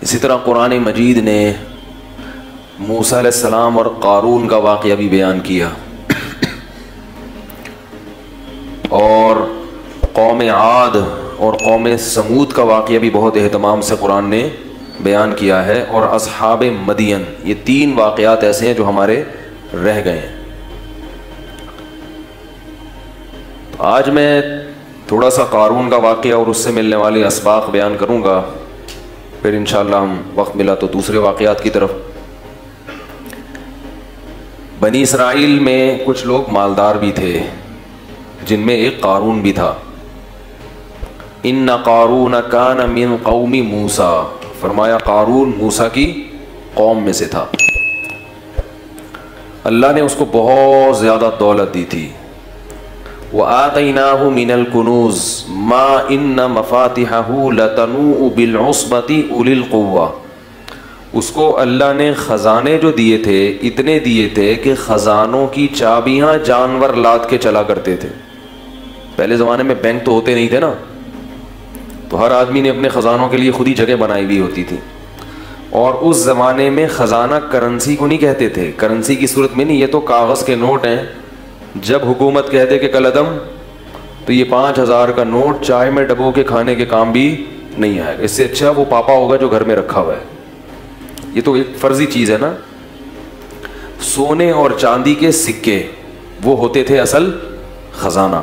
اسی طرح قرآن مجید نے موسیٰ علیہ السلام اور قارون کا واقعہ بھی بیان کیا، اور قوم عاد اور قوم سمود کا واقعہ بھی بہت اہتمام سے قرآن نے بیان کیا ہے، اور اصحاب مدین، یہ 3 واقعات ایسے ہیں جو ہمارے رہ گئے ہیں۔ تو آج میں تھوڑا سا قارون کا واقعہ اور اس سے ملنے والے اسباق بیان کروں گا، پھر انشاءاللہ ہم وقت ملا تو دوسرے واقعات کی طرف۔ بنی اسرائیل میں کچھ لوگ مالدار بھی تھے، جن میں ایک قارون بھی تھا۔ ان قارون کان من قوم موسیٰ، فرمایا قارون موسیٰ کی قوم میں سے تھا۔ اللہ نے اس کو بہت زیادہ دولت دی تھی۔ وَآتَيْنَاهُ مِنَ الْكُنُوزِ مَا إِنَّ مَفَاتِحَهُ لَتَنُوءُ بِالْعُصْبَةِ أُولِي الْقُوَّةِ، اس کو اللہ نے خزانے جو دیے تھے اتنے دیے تھے کہ خزانوں کی چابیاں جانور لاد کے چلا کرتے تھے۔ پہلے زمانے میں بینک تو ہوتے نہیں تھے نا، تو ہر آدمی نے اپنے خزانوں کے لیے خود ہی جگہ بنائی ہوئی ہوتی تھی، اور اس زمانے میں خزانہ کرنسی کو نہیں کہتے تھے، کرنسی کی صورت میں نہیں، یہ تو کاغذ کے نوٹ ہیں۔ جب حکومت کہہ دے کہ کل عدم، تو یہ 5000 کا نوٹ چائے میں ڈبو کے کھانے کے کام بھی نہیں آئے گا، اس سے اچھا وہ پاپا ہوگا جو گھر میں رکھا ہوا ہے۔ یہ تو ایک فرضی چیز ہے نا۔ سونے اور چاندی کے سکے وہ ہوتے تھے اصل خزانہ،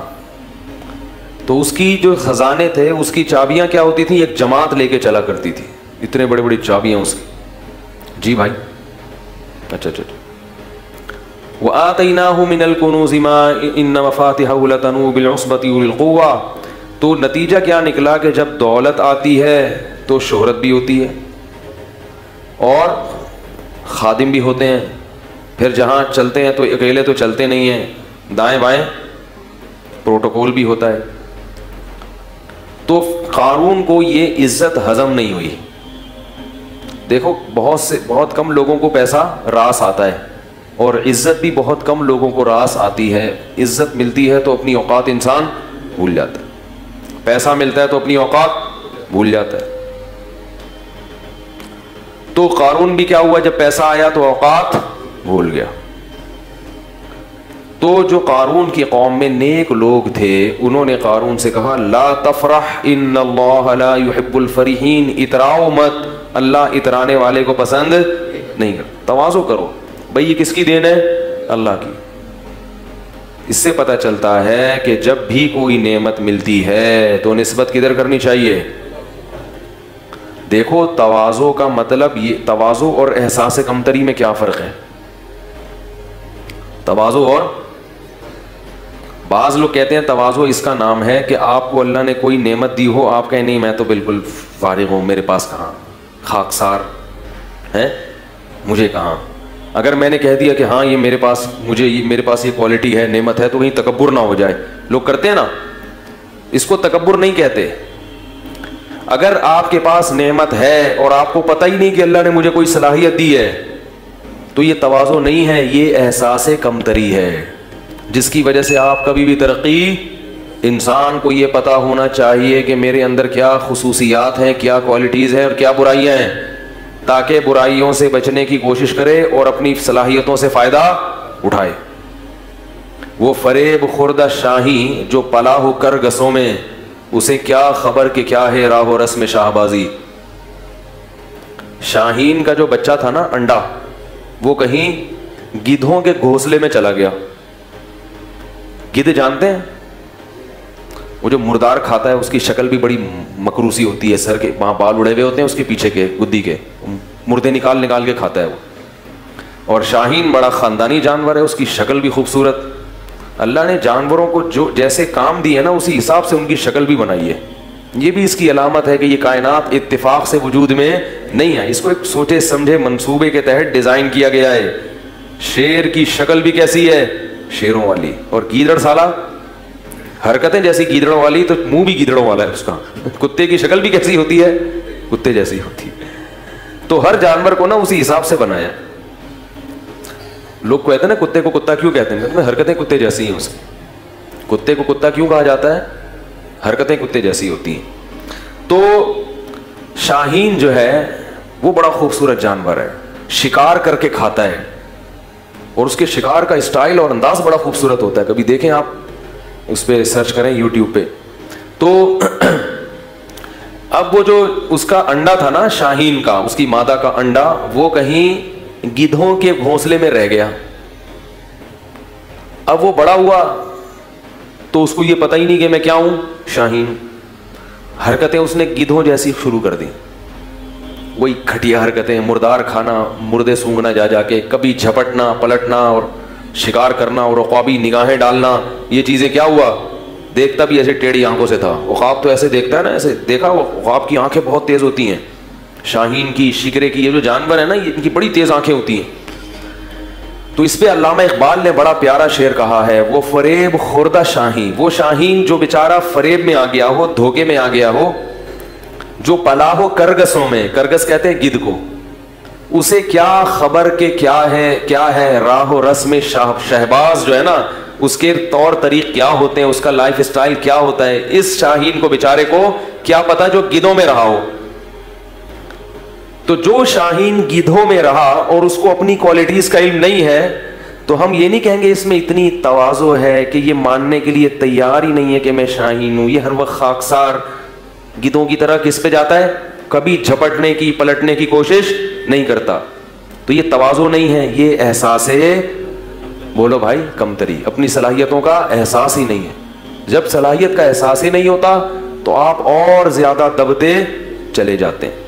تو اس کی جو خزانے تھے اس کی چابیاں کیا ہوتی تھیں، ایک جماعت لے کے چلا کرتی تھی، اتنے بڑے بڑی چابیاں اس کی۔ جی بھائی، اچھا۔ وَآتَيْنَاهُ مِنَ الْكُنُوزِ مَا إِنَّ مَفَاتِحَهُ لَتَنُوءُ بِالْعُصْبَةِ أُولِي الْقُوَّةِ، تو نتیجہ کیا نکلا کہ جب دولت آتی ہے تو شہرت بھی ہوتی ہے، اور خادم بھی ہوتے ہیں، پھر جہاں چلتے ہیں تو اکیلے تو چلتے نہیں ہیں، دائیں بائیں پروٹوکول بھی ہوتا ہے۔ تو قارون کو یہ عزت ہضم نہیں ہوئی۔ دیکھو بہت کم لوگوں کو پیسہ راس آتا ہے، اور عزت بھی بہت کم لوگوں کو راس آتی ہے۔ عزت ملتی ہے تو اپنی اوقات انسان بھول جاتا ہے، پیسہ ملتا ہے تو اپنی اوقات بھول جاتا ہے۔ تو قارون بھی کیا ہوا، جب پیسہ آیا تو اوقات بھول گیا۔ تو جو قارون کی قوم میں نیک لوگ تھے انہوں نے قارون سے کہا لا تفرح ان اللہ لا يحب الفرحین، اتراؤ مت، اللہ اترانے والے کو پسند نہیں کرتا۔ تواضع کرو، بھئی یہ کس کی دین ہے؟ اللہ کی۔ اس سے پتہ چلتا ہے کہ جب بھی کوئی نعمت ملتی ہے تو نسبت کدھر کرنی چاہیے؟ دیکھو تواضع کا مطلب یہ، تواضع اور احساس کمتری میں کیا فرق ہے؟ تواضع اور، بعض لوگ کہتے ہیں تواضع اس کا نام ہے کہ آپ کو اللہ نے کوئی نعمت دی ہو، آپ کہیں نہیں میں تو بالکل فارغ ہوں، میرے پاس کہاں، خاکسار ہے، مجھے کہاں۔ اگر میں نے کہہ دیا کہ ہاں یہ میرے پاس یہ کوالٹی ہے، نعمت ہے، تو کہیں تکبر نہ ہو جائے۔ لوگ کرتے ہیں نا، اس کو تکبر نہیں کہتے۔ اگر آپ کے پاس نعمت ہے اور آپ کو پتہ ہی نہیں کہ اللہ نے مجھے کوئی صلاحیت دی ہے، تو یہ تواضع نہیں ہے، یہ احساس کمتری ہے، جس کی وجہ سے آپ کبھی بھی ترقی، انسان کو یہ پتہ ہونا چاہیے کہ میرے اندر کیا خصوصیات ہیں، کیا کوالٹیز ہیں اور کیا برائیاں ہیں، تاکہ برائیوں سے بچنے کی کوشش کرے اور اپنی صلاحیتوں سے فائدہ اٹھائے۔ وہ فریب خوردہ شاہی جو پلا ہو کر گسوں میں، اسے کیا خبر کہ کیا ہے راہ و رسم شاہ بازی۔ شاہین کا جو بچہ تھا نا، انڈا، وہ کہیں گدھوں کے گھونسلے میں چلا گیا۔ گدھ جانتے ہیں، وہ جو مردار کھاتا ہے اس کی شکل بھی بڑی مکروسی ہوتی ہے، سر کے وہاں بال اڑے ہوئے ہوتے ہیں اس کے پیچھے کے گدی کے، مردے نکال کے کھاتا ہے وہ۔ اور شاہین بڑا خاندانی جانور ہے، اس کی شکل بھی خوبصورت۔ اللہ نے جانوروں کو جو جیسے کام دیے نا اسی حساب سے ان کی شکل بھی بنائی ہے۔ یہ بھی اس کی علامت ہے کہ یہ کائنات اتفاق سے وجود میں نہیں ہے، اس کو ایک سوچے سمجھے منصوبے کے تحت ڈیزائن کیا گیا ہے۔ شیر کی شکل بھی کیسی ہے؟ شیروں والی، اور گیدڑ سالہ حرکتیں جیسی گیدڑوں والی، تو منہ بھی گیدڑوں والا ہے اس کا۔ کتے کی شکل بھی کیسی ہوتی ہے؟ کتے جیسی ہوتی ہے۔ تو ہر جانور کو نا اسی حساب سے بنایا۔ لوگ کہتے ہیں نا کتے کو کتا کیوں کہتے ہیں؟ حرکتیں کتے جیسی ہیں اس کی۔ کتے کو کتا کیوں کہا جاتا ہے؟ حرکتیں کتے جیسی ہوتی ہیں۔ تو شاہین جو ہے وہ بڑا خوبصورت جانور ہے, شکار کر کے کھاتا ہے, اور اس کے شکار کا اسٹائل اور انداز بڑا خوبصورت ہوتا ہے. کبھی دیکھیں آپ, اس پہ سرچ کریں یوٹیوب پہ. تو اب وہ جو اس کا انڈا تھا نا شاہین کا, اس کی مادہ کا انڈا, وہ کہیں گدھوں کے گھونسلے میں رہ گیا. اب وہ بڑا ہوا تو اس کو یہ پتہ ہی نہیں کہ میں کیا ہوں, شاہین. حرکتیں اس نے گدھوں جیسی شروع کر دی, وہی گھٹیا حرکتیں, مردار کھانا, مردے سونگنا جا جا کے, کبھی جھپٹنا پلٹنا اور شکار کرنا اور عقابی نگاہیں ڈالنا. یہ چیزیں کیا ہوا, دیکھتا بھی ایسے ٹیڑھی آنکھوں سے تھا. عقاب تو ایسے دیکھتا ہے نا, ایسے دیکھا, وہ عقاب کی آنکھیں بہت تیز ہوتی ہیں. شاہین کی, شکرے کی, یہ جو جانور ہے نا, یہ ان کی بڑی تیز آنکھیں ہوتی ہیں. تو اس پہ علامہ اقبال نے بڑا پیارا شعر کہا ہے, وہ فریب خوردہ شاہین, وہ شاہین جو بیچارہ فریب میں آ گیا ہو, دھوکے میں آ گیا ہو, جو پلا ہو کرگسوں میں, کرگس کہتے ہیں گدھ کو, اسے کیا خبر کہ کیا ہے راہ و رسم شہباز جو ہے نا, اس کے طور طریق کیا ہوتے ہیں, اس کا لائف اسٹائل کیا ہوتا ہے. اس شاہین کو بیچارے کو کیا پتا جو گدھوں میں رہا ہو. تو جو شاہین گدھوں میں رہا اور اس کو اپنی کوالٹیز کا علم نہیں ہے, تو ہم یہ نہیں کہیں گے اس میں اتنی تواضع ہے کہ یہ ماننے کے لیے تیار ہی نہیں ہے کہ میں شاہین ہوں. یہ ہر وقت خاکسار گدھوں کی طرح کس پہ جاتا ہے, کبھی جھپٹنے کی پلٹنے کی کوشش نہیں کرتا. تو یہ تواضع نہیں ہے, یہ احساس ہے, بولو بھائی, کمتری, اپنی صلاحیتوں کا احساس ہی نہیں ہے. جب صلاحیت کا احساس ہی نہیں ہوتا تو آپ اور زیادہ دبتے چلے جاتے ہیں.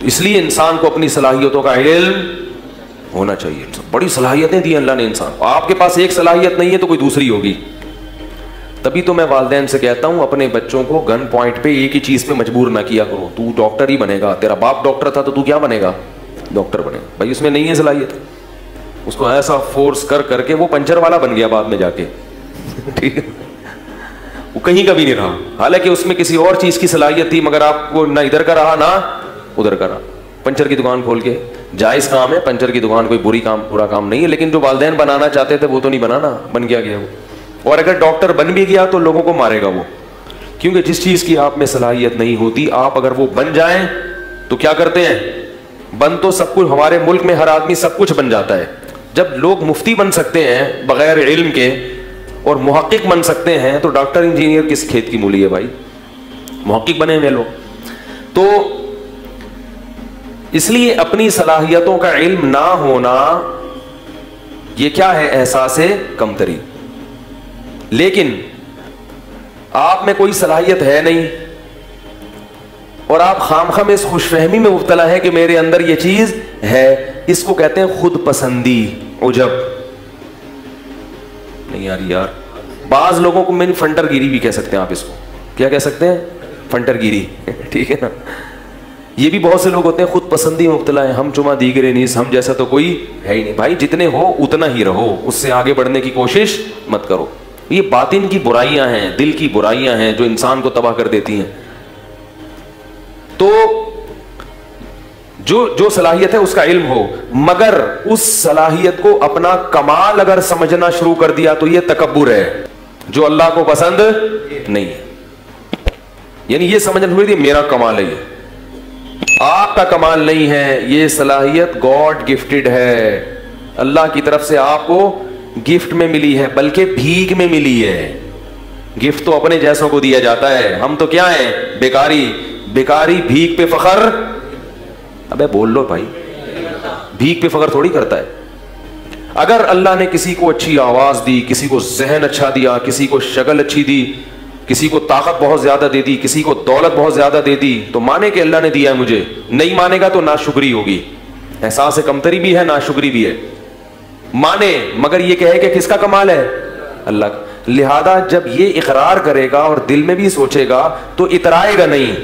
اس لیے انسان کو اپنی صلاحیتوں کا علم ہونا چاہیے. بڑی صلاحیتیں دی اللہ نے انسان کو, آپ کے پاس ایک صلاحیت نہیں ہے تو کوئی دوسری ہوگی. تبھی تو میں والدین سے کہتا ہوں اپنے بچوں کو گن پوائنٹ پہ ایک ہی چیز پہ مجبور نہ کیا کرو. تو ڈاکٹر ہی بنے گا, تیرا باپ ڈاکٹر تھا تو کیا بنے گا, ڈاکٹر بنے گا. بھائی اس میں نہیں ہے صلاحیت, اس کو ایسا فورس کر کے وہ پنچر والا بن گیا بعد میں جا کے. ٹھیک ہے, وہ کہیں کا بھی نہیں رہا, حالانکہ اس میں کسی اور چیز کی صلاحیت تھی, مگر آپ کو نہ ادھر کا رہا نہ ادھر کا رہا. پنچر کی دکان کھول کے, جائز کام ہے پنچر کی دکان, کوئی برا کام نہیں ہے, لیکن جو والدین بنانا چاہتے تھے وہ تو نہیں بنانا, بن گیا وہ. اور اگر ڈاکٹر بن بھی گیا تو لوگوں کو مارے گا وہ, کیونکہ جس چیز کی آپ میں صلاحیت نہیں ہوتی, آپ اگر وہ بن جائیں تو کیا کرتے ہیں, بن تو سب کچھ, ہمارے ملک میں ہر آدمی سب کچھ بن جاتا ہے. جب لوگ مفتی بن سکتے ہیں بغیر علم کے اور محقق بن سکتے ہیں, تو ڈاکٹر انجینئر کس کھیت کی مولی ہے بھائی, محقق بنے ہوئے لوگ. تو اس لیے اپنی صلاحیتوں کا علم نہ ہونا یہ کیا ہے, احساس کمتری. لیکن آپ میں کوئی صلاحیت ہے نہیں اور آپ خامخواہ میں اس خوش فہمی میں مبتلا ہے کہ میرے اندر یہ چیز ہے, اس کو کہتے ہیں خود پسندی, عجب. نہیں یار, بعض لوگوں کو میں فنٹر گیری بھی کہہ سکتے ہیں آپ, اس کو کیا کہہ سکتے ہیں, فنٹر گیری. ٹھیک ہے نا, یہ بھی بہت سے لوگ ہوتے ہیں خود پسندی مبتلا ہے, ہم چما دیگرے نیس, ہم جیسا تو کوئی ہے ہی نہیں. بھائی جتنے ہو اتنا ہی رہو, اس سے آگے بڑھنے کی کوشش مت کرو. یہ باطن کی برائیاں ہیں, دل کی برائیاں ہیں جو انسان کو تباہ کر دیتی ہیں. تو جو صلاحیت ہے اس کا علم ہو, مگر اس صلاحیت کو اپنا کمال اگر سمجھنا شروع کر دیا تو یہ تکبر ہے جو اللہ کو پسند نہیں ہے. یعنی یہ سمجھنا شروع کر دیا میرا کمال ہے, یہ آپ کا کمال نہیں ہے, یہ صلاحیت گاڈ گفٹڈ ہے, اللہ کی طرف سے آپ کو گفٹ میں ملی ہے, بلکہ بھیک میں ملی ہے. گفٹ تو اپنے جیسوں کو دیا جاتا ہے, ہم تو کیا ہیں, بیکاری بھیک پہ فخر. ابے بول لو بھائی, بھیک پہ فخر تھوڑی کرتا ہے. اگر اللہ نے کسی کو اچھی آواز دی, کسی کو ذہن اچھا دیا, کسی کو شکل اچھی دی, کسی کو طاقت بہت زیادہ دے دی, کسی کو دولت بہت زیادہ دے دی, تو مانے کہ اللہ نے دیا ہے مجھے. نہیں مانے گا تو ناشکری ہوگی, احساس کمتری بھی ہے, ناشکری بھی ہے. مانے مگر یہ کہے کہ کس کا کمال ہے, اللہ کا. لہذا جب یہ اقرار کرے گا اور دل میں بھی سوچے گا تو اترائے گا نہیں,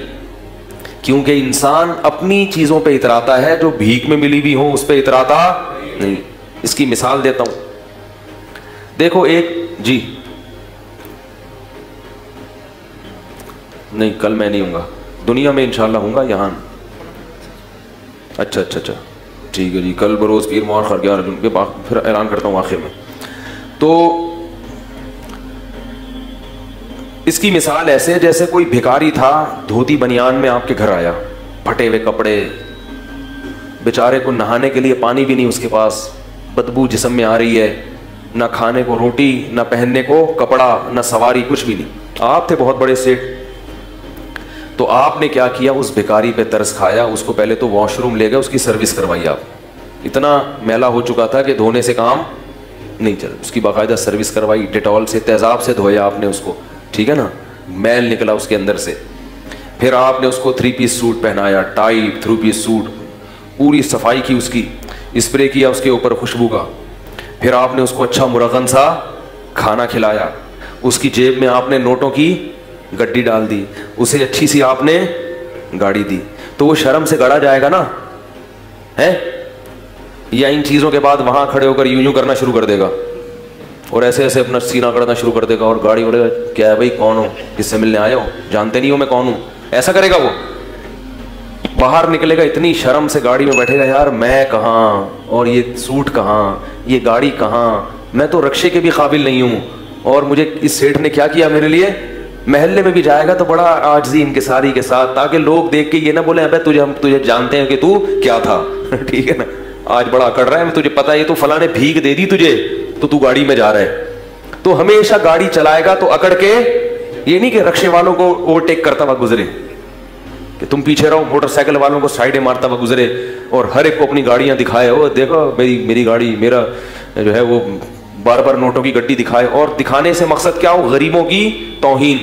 کیونکہ انسان اپنی چیزوں پہ اتراتا ہے, جو بھیک میں ملی بھی ہوں اس پہ اتراتا نہیں. اس کی مثال دیتا ہوں, دیکھو ایک, جی نہیں کل میں نہیں ہوں گا, دنیا میں انشاءاللہ ہوں گا یہاں. اچھا ٹھیک ہے جی, کل بروز پیر موار خرگیار پھر اعلان کرتا ہوں آخر میں. تو اس کی مثال ایسے جیسے کوئی بھکاری تھا, دھوتی بنیان میں آپ کے گھر آیا, پھٹے ہوئے کپڑے, بیچارے کو نہانے کے لیے پانی بھی نہیں اس کے پاس, بدبو جسم میں آ رہی ہے, نہ کھانے کو روٹی, نہ پہننے کو کپڑا, نہ سواری, کچھ بھی نہیں. آپ تھے بہت بڑے سیٹ, تو آپ نے کیا کیا, اس بھکاری پہ ترس کھایا, اس کو پہلے تو واش روم لے گئے, اس کی سروس کروائی. آپ اتنا میلا ہو چکا تھا کہ دھونے سے کام نہیں چل, اس کی باقاعدہ سروس کروائی, ڈیٹول سے, تیزاب سے دھویا آپ نے اس کو, ٹھیک ہے نا, میل نکلا اس کے اندر سے. پھر آپ نے اس کو 3 پیس سوٹ پہنایا, ٹائٹ 3 پیس سوٹ, پوری صفائی کی اس کی, اسپرے کیا اس کے اوپر خوشبو کا. پھر آپ نے اس کو اچھا مرغن سا کھانا کھلایا, اس کی جیب میں آپ نے نوٹوں کی گڈی ڈال دی, اسے اچھی سی آپ نے گاڑی دی. تو وہ شرم سے گڑا جائے گا نا ہے, یا ان چیزوں کے بعد وہاں کھڑے ہو کر یوں کرنا شروع کر دے گا, اور ایسے ایسے اپنا سینہ کرنا شروع کر دے گا, اور گاڑی بولے گا کیا ہے بھائی, کون ہو, کس سے ملنے آئے ہو, جانتے نہیں ہو میں کون ہوں, ایسا کرے گا. وہ باہر نکلے گا اتنی شرم سے, گاڑی میں بیٹھے گا, یار میں کہاں, اور یہ سوٹ کہاں, یہ گاڑی کہاں, میں تو رکشے کے بھی قابل نہیں ہوں, اور مجھے اس سیٹھ نے کیا کیا میرے لیے. محلے میں بھی جائے گا تو بڑا عاجزی انکساری کے ساتھ, تاکہ لوگ دیکھ کے یہ نہ بولیں ابے ہم تجھے جانتے ہیں کہ تو کیا تھا, ٹھیک ہے نا, آج بڑا اکڑ رہا ہے, تجھے پتا ہے تو فلاں نے بھیگ دے دی تجھے, تو گاڑی میں جا رہا ہے. تو ہمیشہ گاڑی چلائے گا تو اکڑ کے, یہ نہیں کہ رکشے والوں کو اوورٹیک کرتا ہوا گزرے, کہ تم پیچھے رہو, موٹر سائیکل والوں کو سائڈیں مارتا ہوا گزرے, اور ہر ایک کو اپنی گاڑیاں دکھائے, وہ دیکھو میری گاڑی, میرا جو ہے وہ بار بار نوٹوں کی گڈی دکھائے, اور دکھانے سے مقصد کیا ہو, غریبوں کی توہین.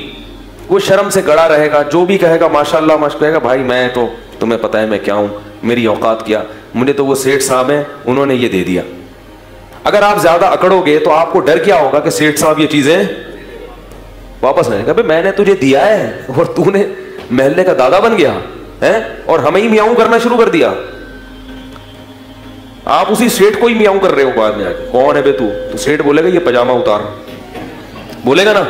وہ شرم سے گڑا رہے گا, جو بھی کہے گا ماشاءاللہ ماشاءاللہ, کہے گا بھائی میں تو, تمہیں پتہ ہے میں کیا ہوں, میری اوقات کیا, مجھے تو وہ سیٹھ صاحب ہیں انہوں نے یہ دے دیا. اگر آپ زیادہ اکڑو گے تو آپ کو ڈر کیا ہوگا کہ سیٹھ صاحب یہ چیزیں واپس نہیں, کہ میں نے تجھے دیا ہے اور تو نے محلے کا دادا بن گیا ہے, اور ہمیں ہی میاؤں کرنا شروع کر دیا. آپ اسی سیٹھ کو ہی میاؤں کر رہے ہو بعد میں آ کے, کون ہے بے تو سیٹھ بولے گا یہ پاجامہ اتار, بولے گا نا,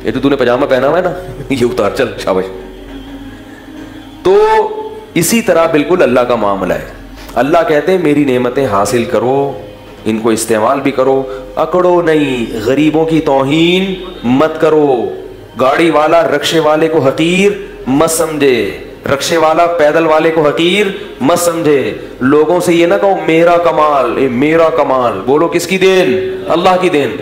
یہ تو نے پاجامہ پہنا ہوا ہے نا, یہ اتار, چل شاباش. تو اسی طرح بالکل اللہ کا معاملہ ہے. اللہ کہتے ہیں میری نعمتیں حاصل کرو, ان کو استعمال بھی کرو, اکڑو نہیں, غریبوں کی توہین مت کرو. گاڑی والا رکشے والے کو حقیر مت سمجھے, رکشے والا پیدل والے کو حقیر مت سمجھے. لوگوں سے یہ نہ کہو میرا کمال, میرا کمال, بولو کس کی دین, اللہ کی دین.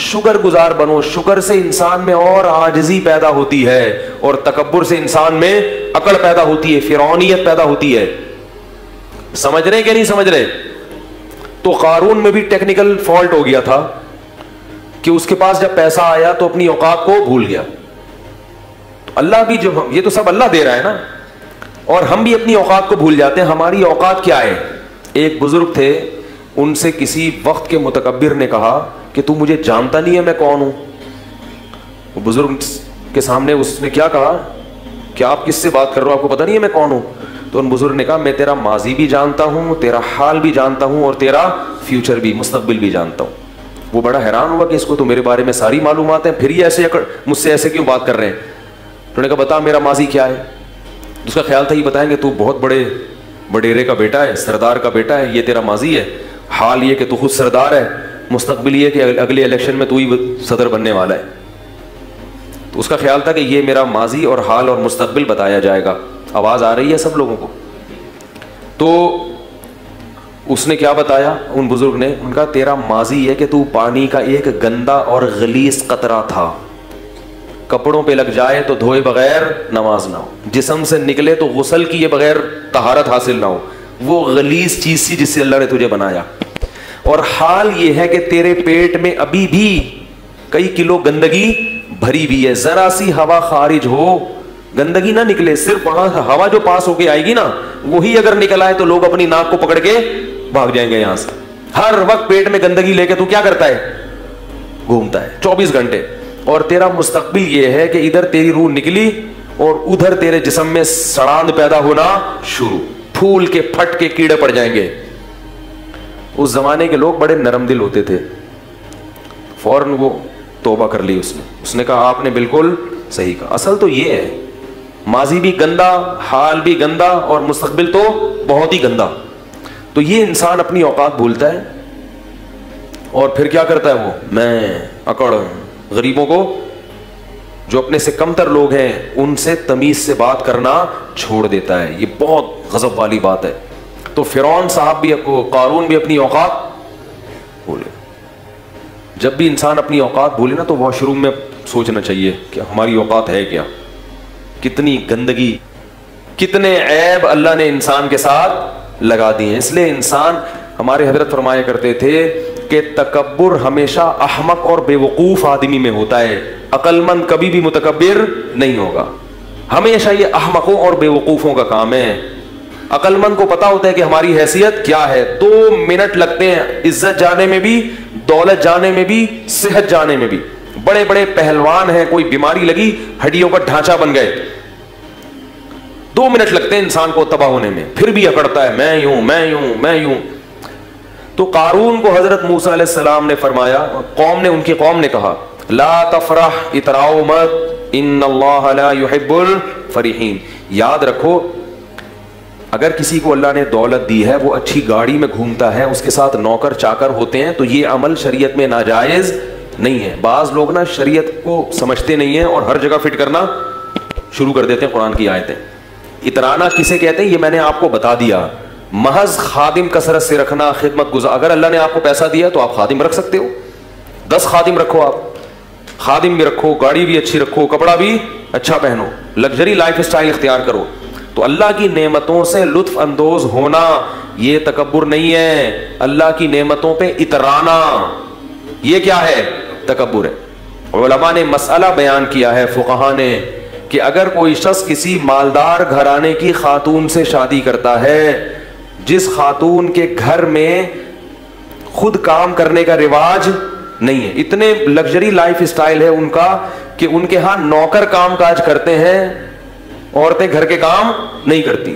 شکر گزار بنو, شکر سے انسان میں اور عاجزی پیدا ہوتی ہے, اور تکبر سے انسان میں عقل پیدا ہوتی ہے, فرعونیت پیدا ہوتی ہے. سمجھ رہے کہ نہیں سمجھ رہے؟ تو قارون میں بھی ٹیکنیکل فالٹ ہو گیا تھا کہ اس کے پاس جب پیسہ آیا تو اپنی اوقات کو بھول گیا. اللہ بھی جو, یہ تو سب اللہ دے رہا ہے نا, اور ہم بھی اپنی اوقات کو بھول جاتے ہیں. ہماری اوقات کیا ہے؟ ایک بزرگ تھے, ان سے کسی وقت کے متکبر نے کہا کہ تو مجھے جانتا نہیں ہے میں کون ہوں. وہ بزرگ کے سامنے اس نے کیا کہا کہ آپ کس سے بات کر رہے ہو, آپ کو پتہ نہیں ہے میں کون ہوں؟ تو ان بزرگ نے کہا میں تیرا ماضی بھی جانتا ہوں, تیرا حال بھی جانتا ہوں, اور تیرا فیوچر بھی, مستقبل بھی جانتا ہوں. وہ بڑا حیران ہوا کہ اس کو تو میرے بارے میں ساری معلومات ہیں, پھر یہ ایسے مجھ سے ایسے کیوں بات کر رہے ہیں. تو نے کہا بتا میرا ماضی کیا ہے. اس کا خیال تھا یہ بتائیں گے تو بہت بڑے وڈیرے کا بیٹا ہے, سردار کا بیٹا ہے, یہ تیرا ماضی ہے. حال یہ کہ تو خود سردار ہے, مستقبل یہ کہ اگلے الیکشن میں تو ہی صدر بننے والا ہے. تو اس کا خیال تھا کہ یہ میرا ماضی اور حال اور مستقبل بتایا جائے گا. آواز آ رہی ہے سب لوگوں کو؟ تو اس نے کیا بتایا ان بزرگ نے, ان کا تیرا ماضی ہے کہ تو پانی کا ایک گندا اور غلیظ قطرہ تھا, کپڑوں پہ لگ جائے تو دھوئے بغیر نماز نہ ہو, جسم سے نکلے تو غسل کیے بغیر طہارت حاصل نہ ہو, وہ غلیظ چیز سی جس سے اللہ نے تجھے بنایا. اور حال یہ ہے کہ تیرے پیٹ میں ابھی بھی کئی کلو گندگی بھری بھی ہے, ذرا سی ہوا خارج ہو گندگی نہ نکلے, صرف وہاں ہوا جو پاس ہو کے آئے گی نا وہی اگر نکل آئے تو لوگ اپنی ناک کو پکڑ کے بھاگ جائیں گے یہاں سے. ہر وقت پیٹ میں گندگی لے کے تو کیا کرتا ہے, گھومتا ہے 24 گھنٹے. اور تیرا مستقبل یہ ہے کہ ادھر تیری روح نکلی اور ادھر تیرے جسم میں سڑاند پیدا ہونا شروع, پھول کے پھٹ کے کیڑے پڑ جائیں گے. اس زمانے کے لوگ بڑے نرم دل ہوتے تھے, فوراً وہ توبہ کر لی اس نے کہا آپ نے بالکل صحیح کہا. اصل تو یہ ہے, ماضی بھی گندا, حال بھی گندا, اور مستقبل تو بہت ہی گندا. تو یہ انسان اپنی اوقات بھولتا ہے اور پھر کیا کرتا ہے, وہ میں اکڑ غریبوں کو جو اپنے سے کمتر لوگ ہیں ان سے تمیز سے بات کرنا چھوڑ دیتا ہے. یہ بہت غضب والی بات ہے. تو فرعون صاحب بھی, قارون بھی اپنی اوقات بولے. جب بھی انسان اپنی اوقات بولے نا تو واش روم میں سوچنا چاہیے کہ ہماری اوقات ہے کیا. کتنی گندگی, کتنے عیب اللہ نے انسان کے ساتھ لگا دیے ہیں. اس لیے انسان, ہمارے حضرت فرمایا کرتے تھے کہ تکبر ہمیشہ احمق اور بے وقوف آدمی میں ہوتا ہے, عقل مند کبھی بھی متکبر نہیں ہوگا. ہمیشہ یہ احمقوں اور بے وقوفوں کا کام ہے. عقل مند کو پتا ہوتا ہے کہ ہماری حیثیت کیا ہے. 2 منٹ لگتے ہیں عزت جانے میں بھی, دولت جانے میں بھی, صحت جانے میں بھی. بڑے بڑے پہلوان ہیں, کوئی بیماری لگی ہڈیوں کا ڈھانچہ بن گئے, 2 منٹ لگتے ہیں انسان کو تباہ ہونے میں, پھر بھی اکڑتا ہے میں یوں میں یوں میں یوں. تو قارون کو حضرت موسیٰ علیہ السلام نے فرمایا, ان کی قوم نے کہا لا تفرح, اتراؤ مت, ان اللہ لا يحب الفرحین. یاد رکھو اگر کسی کو اللہ نے دولت دی ہے, وہ اچھی گاڑی میں گھومتا ہے, اس کے ساتھ نوکر چاکر ہوتے ہیں, تو یہ عمل شریعت میں ناجائز نہیں ہے. بعض لوگ نا شریعت کو سمجھتے نہیں ہیں اور ہر جگہ فٹ کرنا شروع کر دیتے ہیں قرآن کی آیتیں. اترانا کسے کہتے ہیں یہ میں نے آپ کو بتا دیا. محض خادم کثرت سے رکھنا, خدمت گزار. اگر اللہ نے آپ کو پیسہ دیا تو آپ خادم رکھ سکتے ہو, 10 خادم رکھو, آپ خادم بھی رکھو, گاڑی بھی اچھی رکھو, کپڑا بھی اچھا پہنو, لگژری لائف اسٹائل اختیار کرو. تو اللہ کی نعمتوں سے لطف اندوز ہونا یہ تکبر نہیں ہے. اللہ کی نعمتوں پہ اترانا یہ کیا ہے؟ تکبر ہے. علماء نے مسئلہ بیان کیا ہے, فقہا نے, کہ اگر کوئی شخص کسی مالدار گھرانے کی خاتون سے شادی کرتا ہے, جس خاتون کے گھر میں خود کام کرنے کا رواج نہیں ہے, اتنے لگژری لائف اسٹائل ہے ان کا کہ ان کے ہاں نوکر کام کاج کرتے ہیں, عورتیں گھر کے کام نہیں کرتی.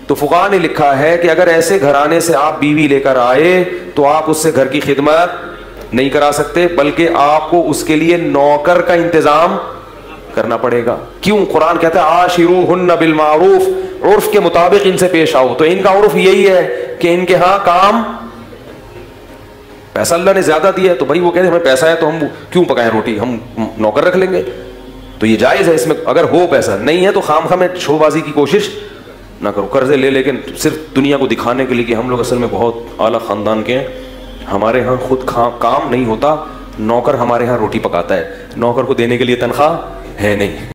تو فقہا نے لکھا ہے کہ اگر ایسے گھرانے سے آپ بیوی لے کر آئے تو آپ اس سے گھر کی خدمت نہیں کرا سکتے, بلکہ آپ کو اس کے لیے نوکر کا انتظام کرنا پڑے گا. کیوں؟ قرآن کہتا ہے عاشروہن بالمعروف, عرف کے مطابق ان سے پیش آؤ. تو ان کا عرف یہی ہے کہ ان کے ہاں کام, پیسہ اللہ نے زیادہ دیا ہے تو بھائی وہ کہتے ہیں ہمیں پیسہ ہے تو ہم کیوں پکائیں روٹی, ہم نوکر رکھ لیں گے. تو یہ جائز ہے اس میں, اگر ہو پیسہ. نہیں ہے تو خام خواہ میں شو بازی کی کوشش نہ کرو, قرضے لے لیکن صرف دنیا کو دکھانے کے لیے کہ ہم لوگ اصل میں بہت اعلیٰ خاندان کے ہیں, ہمارے ہاں خود کام نہیں ہوتا, نوکر ہمارے ہاں روٹی پکاتا ہے, نوکر کو دینے کے لیے تنخواہ ہے نہیں.